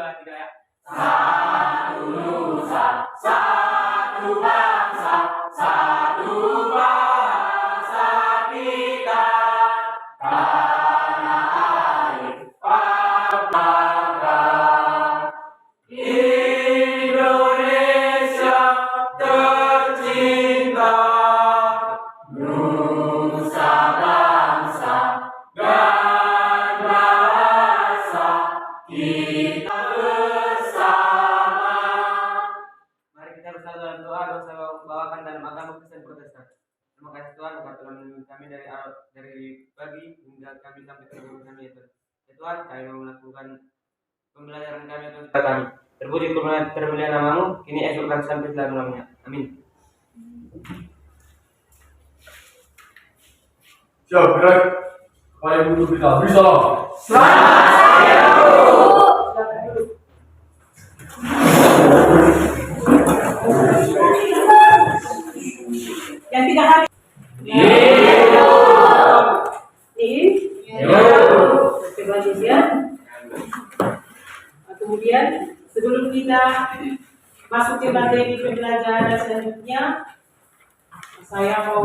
2, 3 ya. Satu nusa, satu bangsa, satu bahasa kita. Tanah air Papua, Indonesia tercinta, nusa bangsa dan bahasa kita bersama. Mari kita bersatu dalam doa dan saya bawakan dalam agama Kristen Protestan. Terima kasih Tuhan buat Tuhan kami dari pagi hingga kami sampai ke guru kami itu. Ya Tuhan, kami mau melakukan pembelajaran kami untuk kami. Terpuji termulia namamu, kini esok dan sampai selama-lamanya. Amin. Siap, gerak. Kalian butuh kita bisa. Yang tidak hadir. Kemudian sebelum kita masuk ke materi pembelajaran selanjutnya, saya mau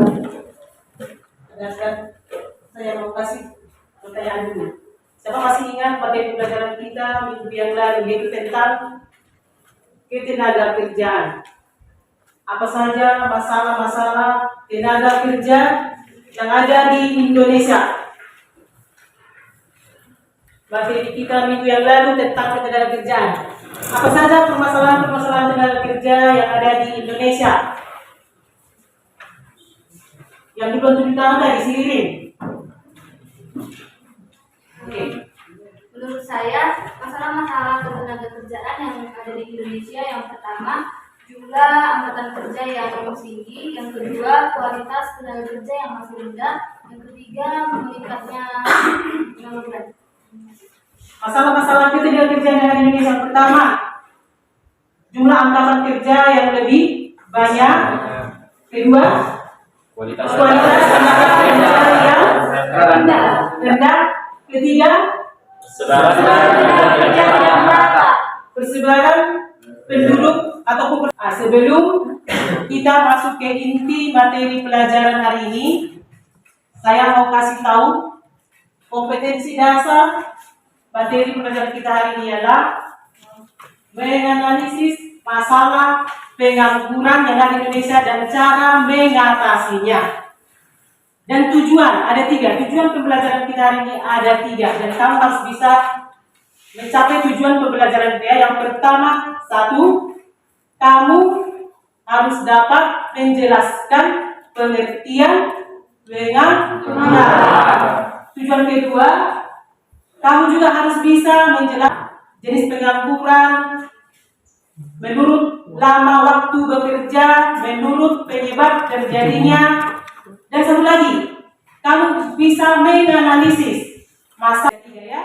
kasih pertanyaan dulu. Siapa masih ingat materi pembelajaran kita minggu yang lalu, yaitu tentang ketenaga kerjaan? Apa saja masalah-masalah tenaga kerja yang ada di Indonesia? Materi kita minggu yang lalu tentang ketenaga kerjaan. Apa saja permasalahan-permasalahan tenaga kerja yang ada di Indonesia? Yang dibantu ditambah di sini. Oke. Menurut saya, masalah-masalah ketenaga kerjaan yang ada di Indonesia, yang pertama, jumlah angkatan kerja yang tinggi, yang kedua, kualitas tenaga kerja yang masih rendah, yang ketiga, meningkatnya pengangguran. Masalah-masalah ketenaga kerja yang ada di Indonesia, yang pertama, jumlah angkatan kerja yang lebih banyak, kedua, kualitas tenaga kerja yang rendah, ketiga, persebaran penduduk ataupun sebelum kita masuk ke inti materi pelajaran hari ini, saya mau kasih tahu kompetensi dasar materi pelajaran kita hari ini adalah menganalisis masalah pengangguran yang ada di Indonesia dan cara mengatasinya. Dan tujuan ada 3. Tujuan pembelajaran kita hari ini ada 3, dan kamu harus bisa mencapai tujuan pembelajaran kita. Yang pertama, 1, kamu harus dapat menjelaskan pengertian pengangguran. Tujuan kedua, kamu juga harus bisa menjelaskan jenis pengangguran menurut lama waktu bekerja, menurut penyebab terjadinya, dan satu lagi, kamu bisa menganalisis masalah. 3 ya.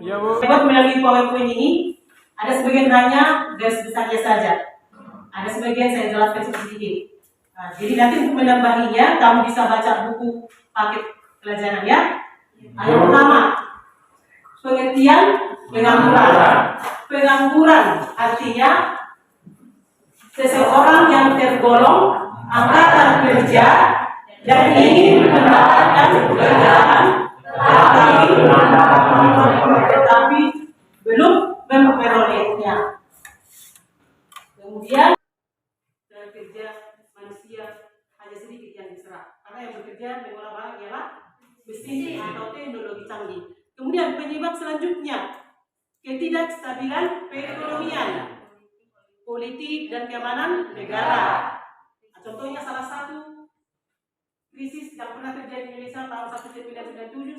Iya, Bu. Buat melalui PowerPoint ini, ada sebagian hanya garis besarnya saja. Ada sebagian saya jelaskan sedikit. Nah, jadi nanti untuk menambahinya, kamu bisa baca buku paket pelajaran ya. Yang pertama, pengertian pengangguran. Pengangguran artinya seseorang yang tergolong angkatan kerja dan ingin mendapatkan pekerjaan tetapi belum memperolehnya. Kemudian tenaga kerja manusia hanya sedikit yang diserap, karena yang bekerja mengolah barang ialah mesin atau teknologi canggih. Kemudian penyebab selanjutnya, ketidakstabilan perekonomian, politik dan keamanan negara. Contohnya salah satu krisis yang pernah terjadi di Indonesia tahun 1997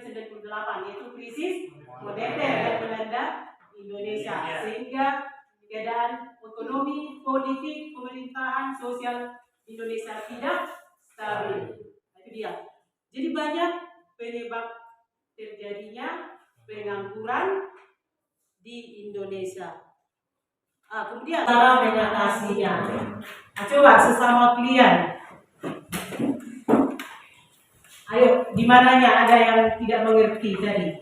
1998, yaitu krisis moneter yang melanda Indonesia, sehingga keadaan ekonomi, politik, pemerintahan, sosial Indonesia tidak stabil. Itu dia. Jadi banyak penyebab terjadinya pengangguran di Indonesia. Kemudian cara mengatasinya. Coba sesama klien. Ayo, di mananya ada yang tidak mengerti tadi?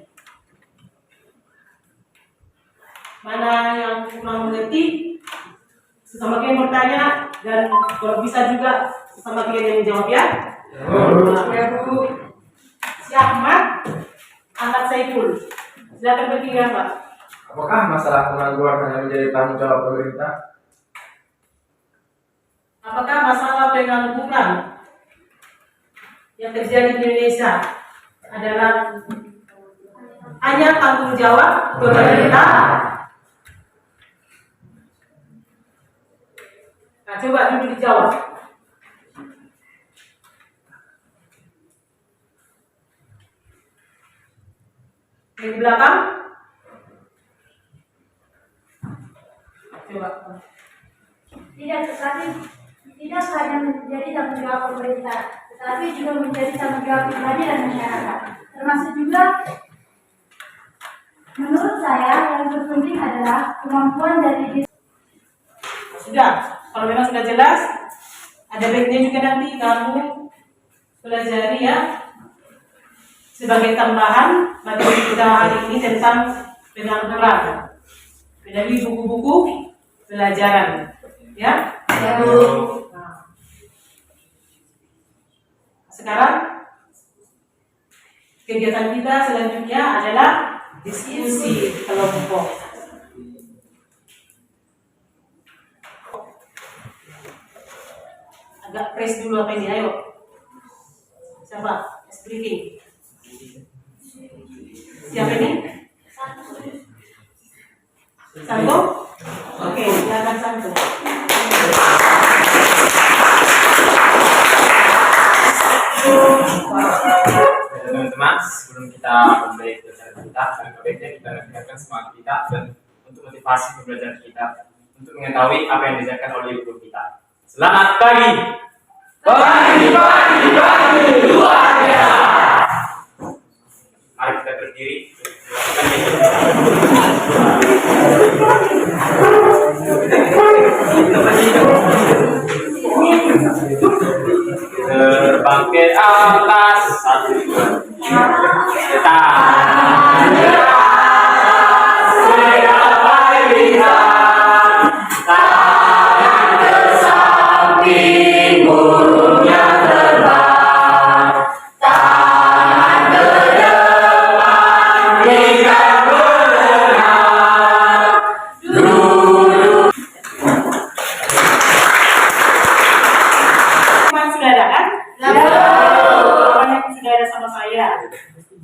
Mana yang kurang mengerti, sesama kalian bertanya, dan kalau bisa juga sesama kalian yang menjawab ya. Ya Bu. Si Ahmad, anak Saiful. Silakan bertiga Pak. Apakah masalah pengangguran hanya menjadi tanggung jawab pemerintah? Apakah masalah pengangguran yang terjadi di Indonesia adalah hanya tanggung jawab pemerintah? Nah, coba dulu dijawab. Yang di belakang? Coba. Tidak hanya menjadi tanggung jawab pemerintah, tetapi juga menjadi tanggung jawab pribadi dan masyarakat. Termasuk juga, menurut saya yang terpenting adalah kemampuan dari diri. Sudah, kalau memang sudah jelas, ada baiknya juga nanti kamu pelajari ya sebagai tambahan materi kita hari ini tentang pengangguran dari buku-buku pelajaran, ya. Nah, sekarang kegiatan kita selanjutnya adalah diskusi kelompok. Agak press dulu apa ini, ayo. Siapa? Briefing. Siapa ini? Santo? Oke, silakan Santo. Teman-teman, sebelum kita memulai pelajaran kita, alangkah baiknya kita meningkatkan semangat kita dan untuk motivasi pembelajaran kita untuk mengetahui apa yang diajarkan oleh guru kita. Selamat pagi. Pagi luar biasa. Mari kita berdiri. Terbang ke atas, 1, 2, 3.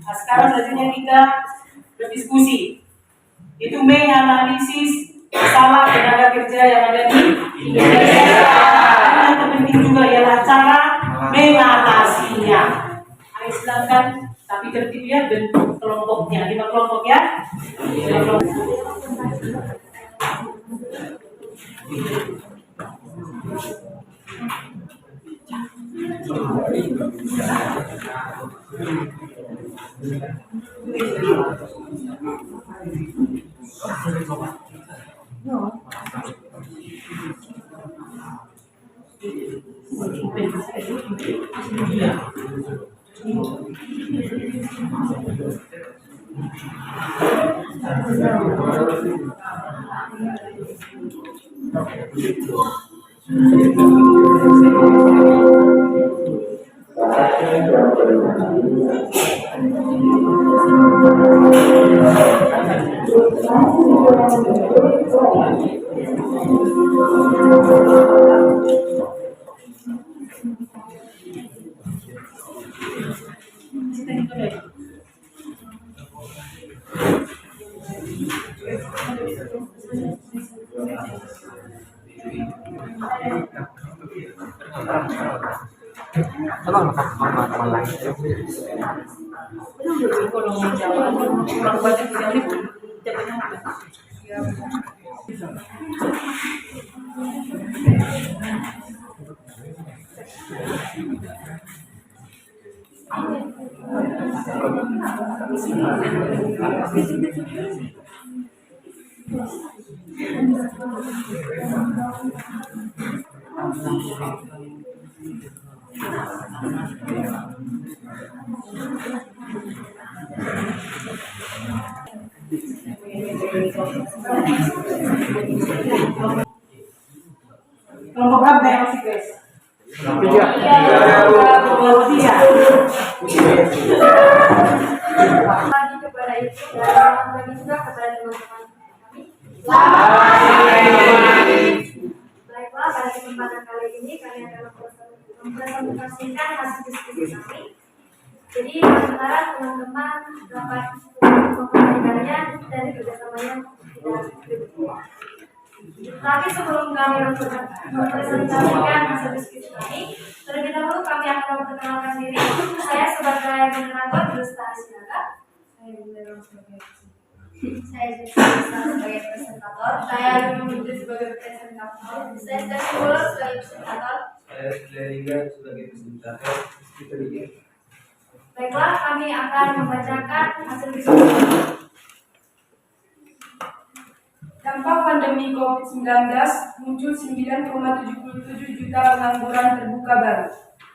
Nah, sekarang selanjutnya kita berdiskusi. Itu menganalisis masalah tenaga kerja yang ada di Indonesia. Yang terpenting juga ialah cara mengatasinya. Ayo silakan, tapi tertib ya, bentuk kelompoknya. 5 kelompok ya. 5 kelompok. Kelompok berapa yang masih guys? Tiga. Kelompok 3. Lagi kepada ibu dan bagi juga kepada teman-teman kami. Baiklah, pada kesempatan kali ini kami akan mempresentasikan hasil diskusi kami. Jadi berharap teman-teman dapat mempelajarinya dari kerjasamanya tidak. Tapi sebelum kami mempresentasikan hasil diskusi kami, terlebih dahulu kami akan memperkenalkan diri. Saya sebagai moderator Lestari Sinaga. Saya sebagai presentator. Saya Yudi sebagai presentator. Saya Stefan sebagai presentator. Saya Leringa sebagai presentator. Baiklah, kami akan membacakan hasil diskusi. Dampak pandemi COVID-19 muncul 9,77 juta pengangguran terbuka baru.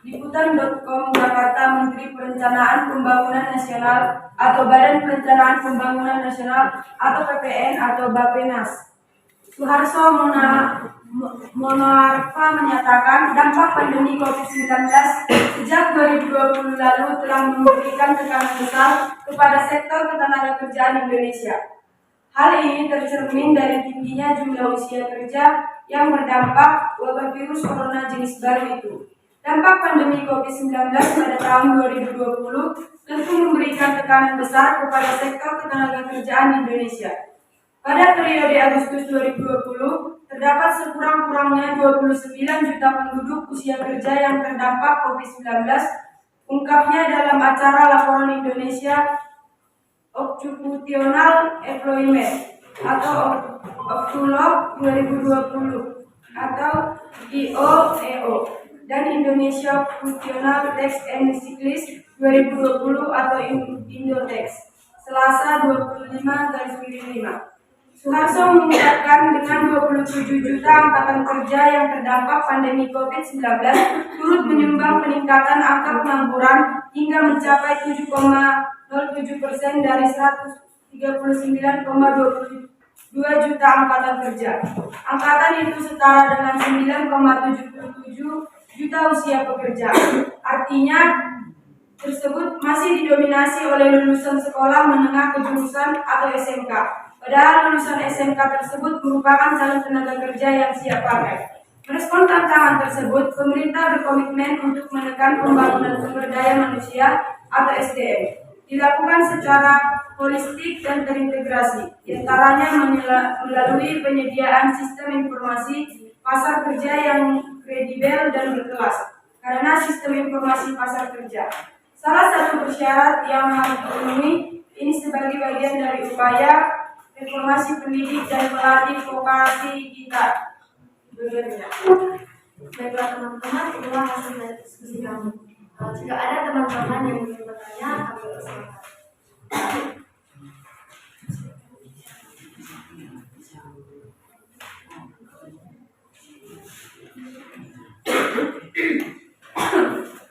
Liputan.com Jakarta, Menteri Perencanaan Pembangunan Nasional atau Badan Perencanaan Pembangunan Nasional atau PPN atau Bappenas, Suharso Monoarfa menyatakan dampak pandemi COVID-19 sejak 2020 lalu telah memberikan tekanan besar kepada sektor ketenagakerjaan Indonesia. Hal ini tercermin dari tingginya jumlah usia kerja yang berdampak wabah virus corona jenis baru itu. Dampak pandemi COVID-19 pada tahun 2020 tentu memberikan tekanan besar kepada sektor ketenagakerjaan Indonesia. Pada periode Agustus 2020, terdapat sekurang-kurangnya 29 juta penduduk usia kerja yang terdampak COVID-19, ungkapnya dalam acara Laporan Indonesia Occupational Employment atau Octulog 2020 atau IOEO dan Indonesia Occupational Tax and Cyclist 2020 atau Indotax Selasa 25/5. Suharso mengungkapkan dengan 27 juta angkatan kerja yang terdampak pandemi COVID-19 turut menyumbang peningkatan angka pengangguran hingga mencapai 7,07% dari 139,22 juta angkatan kerja. Angkatan itu setara dengan 9,77 juta usia pekerja. Artinya tersebut masih didominasi oleh lulusan sekolah menengah kejurusan atau SMK. Padahal lulusan SMK tersebut merupakan calon tenaga kerja yang siap pakai. Merespon tantangan tersebut, pemerintah berkomitmen untuk menekan pembangunan sumber daya manusia atau SDM. Dilakukan secara holistik dan terintegrasi, diantaranya melalui penyediaan sistem informasi pasar kerja yang kredibel dan berkelas. Karena sistem informasi pasar kerja, salah satu persyarat yang harus dipenuhi, ini sebagai bagian dari upaya reformasi pendidik dan pelatih vokasi kita. Baiklah teman-teman, itulah hasil dari diskusi kami. Jika ada teman-teman yang ingin bertanya, kami persilakan.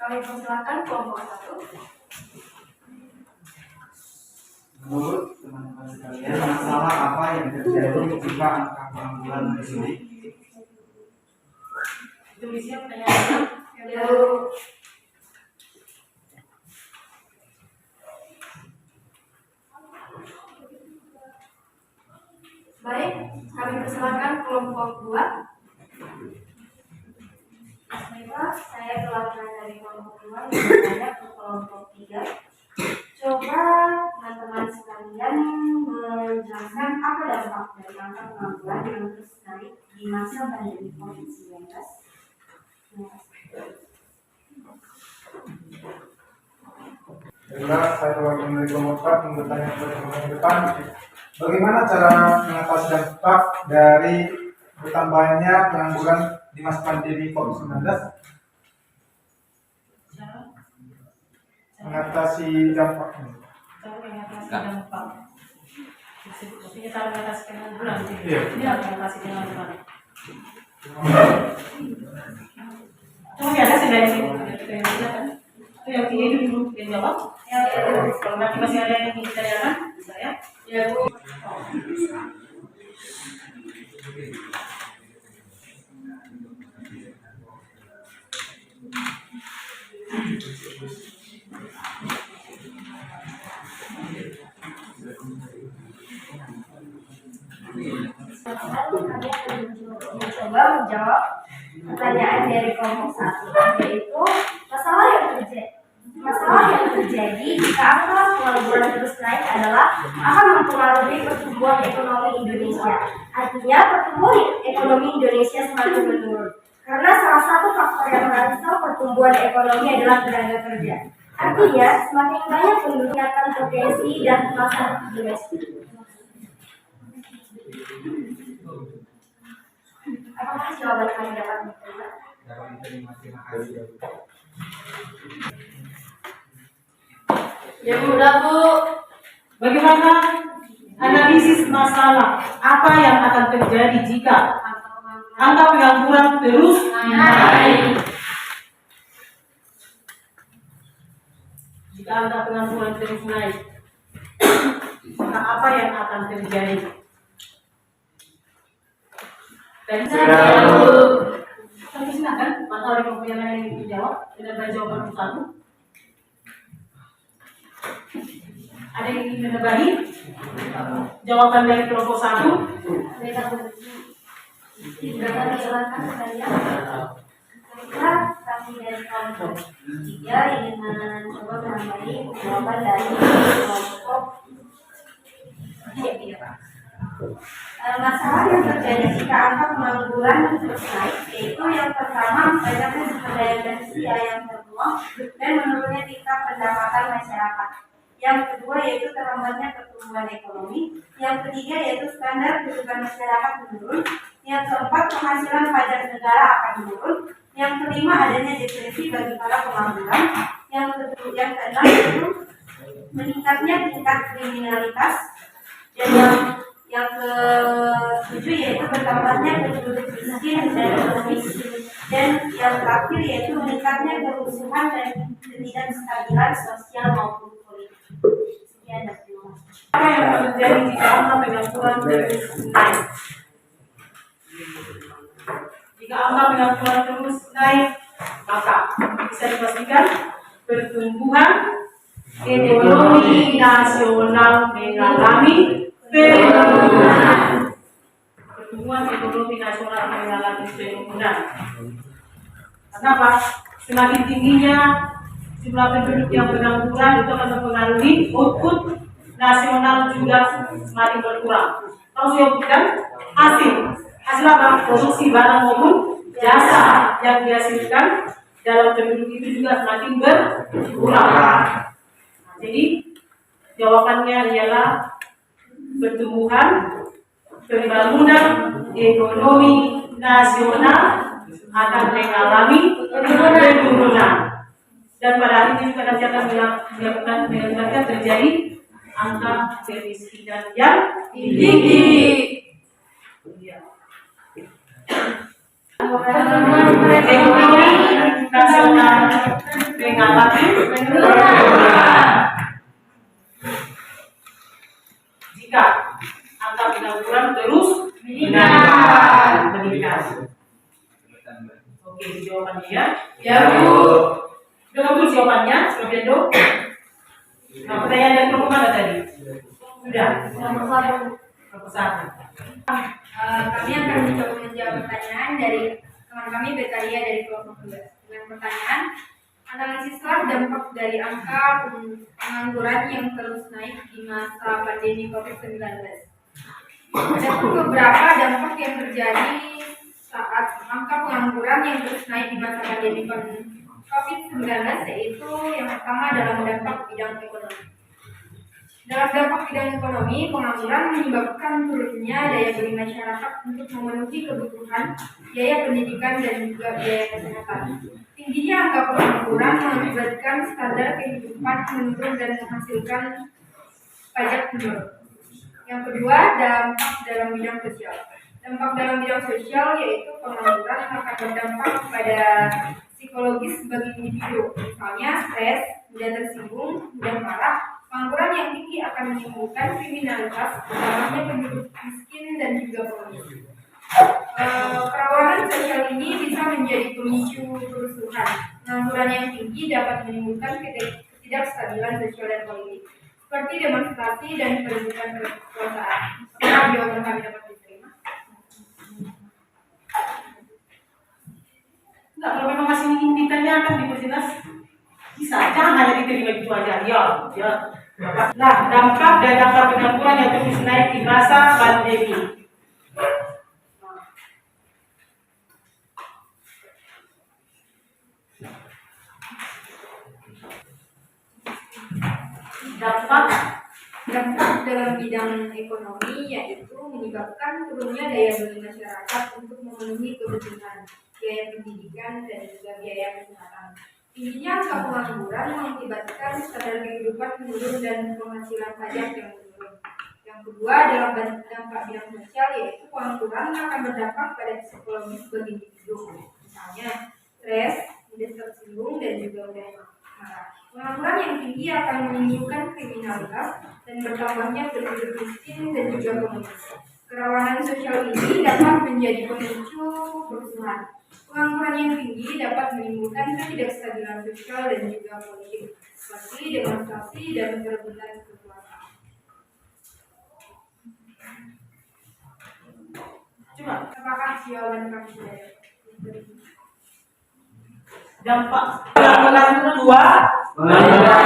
Kami persilakan kelompok 1. Menurut teman-teman sekalian, masalah apa yang terjadi ketika angka pengangguran naik? Itu isinya pertanyaan. Baik, kami persilakan kelompok 2. Baiklah, saya perwakilan dari kelompok 2 yang berada ke kelompok 3. Coba teman-teman sekalian menjelaskan apa dampak dari angka pengangguran yang terus naik di masa pandemi COVID-19. Baiklah, saya perwakilan dari kelompok 4 yang bertanya kepada teman di depan. Bagaimana cara mengatasi dampak dari bertambahnya pengangguran di masa pandemi COVID-19? Mengatasi dampaknya. Maksudnya cara mengatasi pengangguran. Iya. Ini harus mengatasi pengangguran. Cuma ada sih dari sini. Itu yang tiga itu dulu yang jawab. Kalau nanti masih ada yang ingin ditanyakan, saya. Ya Bu. Kami akan mencoba menjawab pertanyaan dari kelompok 1, yaitu masalah yang terjadi jika angka pengangguran terus naik adalah akan mempengaruhi pertumbuhan ekonomi Indonesia. Artinya pertumbuhan ekonomi Indonesia semakin menurun. Karena salah satu faktor yang merangsang pertumbuhan ekonomi adalah tenaga kerja. Artinya semakin banyak penduduk yang akan potensi dan pasar domestik. Apakah jawaban kami dapat diterima? Terima kasih. Ya udah Bu, bagaimana analisis masalah apa yang akan terjadi jika angka pengangguran terus naik? Jika angka pengangguran terus naik, maka apa yang akan terjadi? Dan saya silakan, maka oleh kelompok yang lain yang dijawab dengan jawaban satu. Ada yang ingin menebani jawaban dari kelompok 1? Kami dari kelompok 3 ingin mencoba menambahi jawaban dari kelompok 3. Masalah yang terjadi jika angka pengangguran terus naik, yaitu yang pertama banyaknya sumber daya manusia yang terbuang dan menurunnya tingkat pendapatan masyarakat. Yang kedua yaitu terhambatnya pertumbuhan ekonomi. Yang ketiga yaitu standar kehidupan masyarakat menurun. Yang keempat penghasilan pajak negara akan menurun. Yang kelima adanya depresi bagi para pengangguran. Yang keenam yaitu meningkatnya tingkat kriminalitas. Dan yang ketujuh yaitu bertambahnya penduduk miskin dan ekonomis. Dan yang terakhir yaitu meningkatnya kerusuhan dan ketidakstabilan sosial maupun politik. Sekian dan terima kasih. Apa yang terjadi jika angka pengangguran terus naik? Jika angka pengangguran terus naik, maka bisa dipastikan pertumbuhan ekonomi nasional mengalami penurunan. Pertumbuhan ekonomi nasional mengalami penurunan. Kenapa? Semakin tingginya jumlah penduduk yang pengangguran itu akan mempengaruhi output nasional juga semakin berkurang. Kalau sudah bukan hasil apa? Produksi barang maupun jasa yang dihasilkan dalam penduduk itu juga semakin berkurang. Jadi jawabannya ialah pertumbuhan pembangunan ekonomi nasional akan mengalami penurunan. Dan pada hari ini juga nanti akan menyebabkan terjadi angka kemiskinan yang tinggi. Ekonomi nasional mengalami penurunan jika angka pengangguran terus meningkat. Oke, jawabannya ya. Ya Bu. Sudah bagus jawabannya, sudah Bendo. Nah, pertanyaan dari kelompok mana tadi? Sudah. Kelompok 1. Kami akan mencoba menjawab pertanyaan dari teman kami Betalia dari kelompok 2 dengan pertanyaan analisislah dampak dari angka pengangguran yang terus naik di masa pandemi COVID-19. Ada beberapa dampak yang terjadi saat angka pengangguran yang terus naik di masa pandemi COVID-19, yaitu yang pertama dalam dampak bidang ekonomi. Dalam dampak bidang ekonomi, pengangguran menyebabkan turunnya daya beli masyarakat untuk memenuhi kebutuhan biaya pendidikan dan juga biaya kesehatan. Tingginya angka pengangguran mengakibatkan standar kehidupan menurun dan menghasilkan pajak menurun. Yang kedua, dampak dalam bidang sosial. Dampak dalam bidang sosial yaitu pengangguran akan berdampak pada psikologis bagi individu, misalnya stres, mudah tersinggung, mudah marah. Pengangguran yang tinggi akan menimbulkan kriminalitas, utamanya penduduk miskin dan juga politik. Kerawanan sosial ini bisa menjadi pemicu kerusuhan. Pengangguran yang tinggi dapat menimbulkan ketidakstabilan sosial dan politik, seperti demonstrasi dan perebutan kekuasaan. Apakah jawaban kami dapat diterima? Enggak, kalau memang masih ingin ditanyakan diperjelas, bisa, jangan hanya diterima gitu aja. Ya. Nah, dampak dan dampak pengangguran yang terus naik di masa pandemi. Dampak dalam bidang ekonomi yaitu menyebabkan turunnya daya beli masyarakat untuk memenuhi kebutuhan biaya pendidikan dan juga biaya kesehatan. Tingginya angka pengangguran mengakibatkan standar kehidupan menurun dan penghasilan pajak yang menurun. Yang kedua, dalam dampak bidang sosial yaitu pengangguran akan berdampak pada psikologis bagi individu, misalnya stres, mudah tersinggung dan juga mudah marah. Pengangguran yang tinggi akan menimbulkan kriminalitas dan bertambahnya penduduk miskin dan juga komunis. Kerawanan sosial ini dapat menjadi pemicu kerusuhan. Pengangguran yang tinggi dapat menimbulkan ketidakstabilan sosial dan juga politik, seperti demonstrasi dan perebutan kekuasaan. Coba, Apakah jawaban kami sudah diberi? dampak pengangguran dua, pengangguran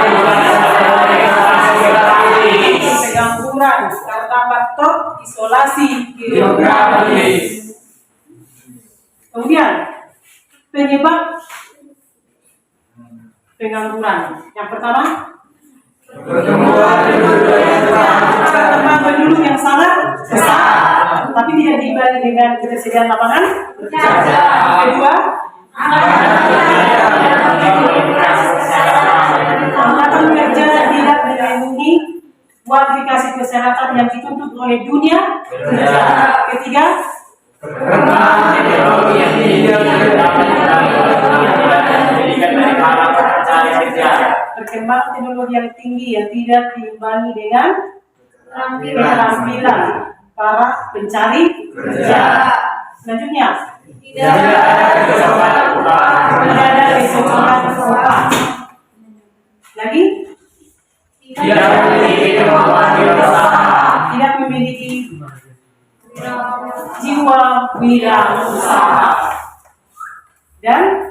karena faktor isolasi geografis. Kemudian penyebab pengangguran. Yang pertama, pertumbuhan penduduk yang sangat besar, tapi tidak diimbangi dengan ketersediaan lapangan kerja. Kedua, angkatan kerja tidak melindungi kualifikasi kesehatan yang dituntut oleh dunia kerja. Ketiga, Perkembangan teknologi yang tidak perkembangan teknologi yang tinggi yang tidak diimbangi dengan keterampilan para pencari kerja. Selanjutnya, tidak ada kesopanan upah. Lagi, tidak memiliki kemampuan berusaha, tidak memiliki jiwa wirausaha, dan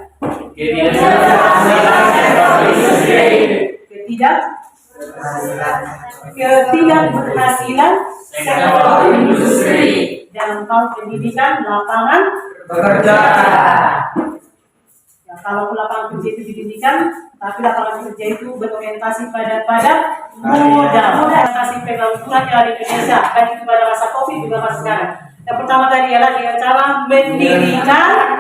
ketidakberhasilan sektor industri dalam hal pendidikan lapangan pekerjaan. Ya, kalau lapangan kerja itu dididikan, tapi lapangan kerja itu berorientasi pada modal. Orientasi pengangguran yang ada di Indonesia, baik itu pada masa COVID juga masa sekarang. Yang pertama tadi adalah dengan cara mendirikan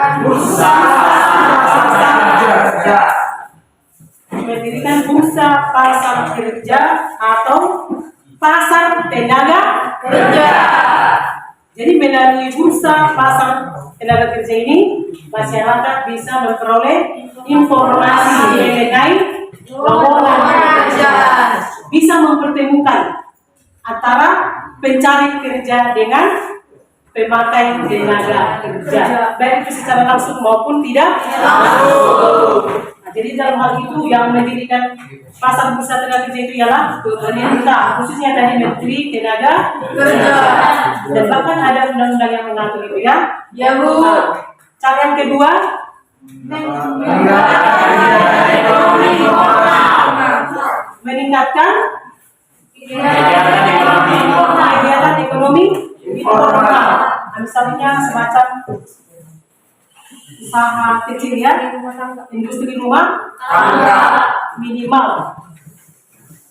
bursa pasar kerja atau pasar tenaga kerja. Jadi melalui bursa pasar tenaga kerja ini, masyarakat bisa memperoleh informasi mengenai lowongan kerja, bisa mempertemukan antara pencari kerja dengan pemakai tenaga kerja, baik itu secara langsung maupun tidak langsung. Nah, jadi dalam hal itu yang mendirikan pasar bursa tenaga kerja itu ialah pemerintah, khususnya dari Menteri Tenaga Kerja, dan bahkan ada undang-undang yang mengatur itu ya. Ya Bu. Nah, cara yang kedua, meningkatkan kegiatan ekonomi informal. Misalnya semacam usaha kecil ya, industri rumah tangga minimal.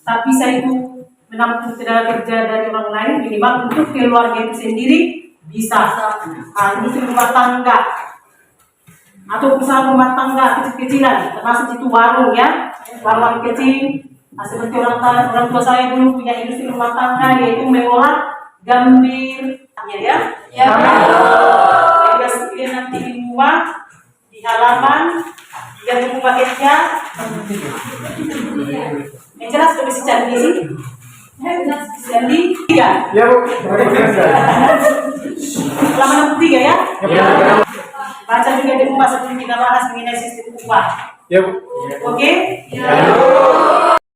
Tapi saya itu menampung tenaga kerja dari orang lain minimal untuk keluarga itu sendiri bisa. Industri rumah tangga atau usaha rumah tangga kecil-kecilan, termasuk itu warung ya, warung kecil. Seperti orang tua saya dulu punya industri rumah tangga, yaitu mengolah gambir ya. Dia nanti di rumah, di halaman, yang buku paketnya. Yang jelas kalau bisa cari di sini. Jadi, ya. Halaman 63 ya? Ya. Baca juga di rumah sebelum kita bahas mengenai sistem upah. Ya, Bu. Oke? Ya.